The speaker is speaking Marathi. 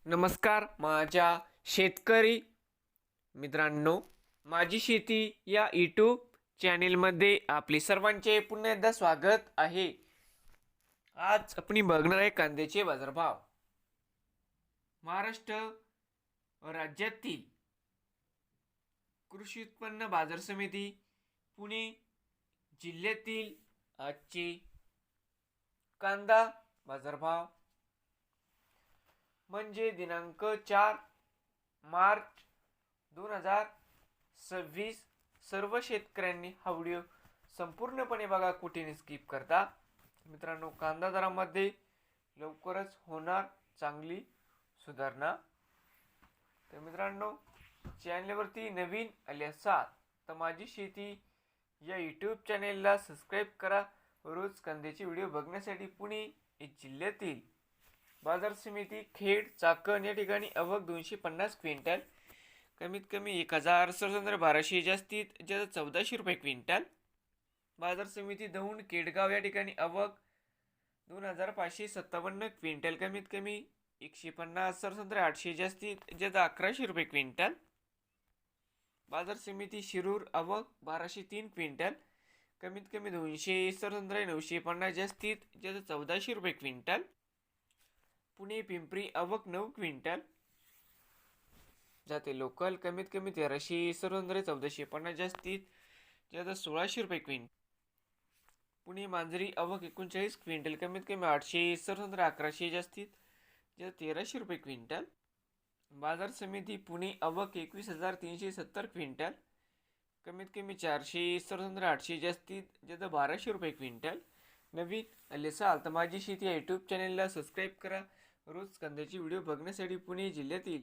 नमस्कार माझ्या शेतकरी मित्रांनो, माझी शेती या यूट्यूब चॅनेलमध्ये आपले सर्वांचे पुन्हा एकदा स्वागत आहे. आज आपण बघणार आहे कांद्याचे बाजारभाव. महाराष्ट्र राज्यातील कृषी उत्पन्न बाजार समिती पुणे जिल्ह्यातील आजचे कांदा बाजारभाव म्हणजे दिनांक 4 मार्च 2026. सर्व शेतकऱ्यांनी हा व्हिडिओ संपूर्णपणे बघा, कुठेही स्किप करता. मित्रांनो, कांदा दरामध्ये लवकरच होणार चांगली सुधारणा. तर मित्रांनो, चॅनलवरती नवीन आले असाल तर माझी शेती या यूट्यूब चॅनेलला सबस्क्राईब करा. रोज कांद्याचे व्हिडिओ बघण्यासाठी पुणे जिल्ह्यातील बाजार समिती खेड चाकण या ठिकाणी आवक 250 क्विंटल, कमीत कमी 1000 जास्तीत जास्त 1400 रुपये क्विंटल. बाजार समिती दौंड केडगाव या ठिकाणी आवक 2557 क्विंटल, कमीत कमी 150 800 जास्तीत जास्त 1100 रुपये क्विंटल. बाजार समिती शिरूर आवक 1203 क्विंटल, कमीत कमी 200 950 जास्तीत जास्त 1400 रुपये क्विंटल. पुणे पिंपरी आवक 9 क्विंटल जाते लोकल, कमीत कमी 1300 1450 जास्तीत जास्त 1600 रुपये क्विंटल. पुणे मांजरी आवक 39 क्विंटल, कमीत कमी 800 1100 जास्तीत जास्त 1300 रुपये क्विंटल. बाजार समिती पुणे आवक 21370 क्विंटल, कमीत कमी 400 800 जास्तीत जास्त 1200 रुपये क्विंटल. नवीन आले असाल तर माझी शेती या यूट्यूब चॅनेलला सबस्क्राईब करा. रोज कांद्याची व्हिडिओ बघण्यासाठी पुणे जिल्ह्यातील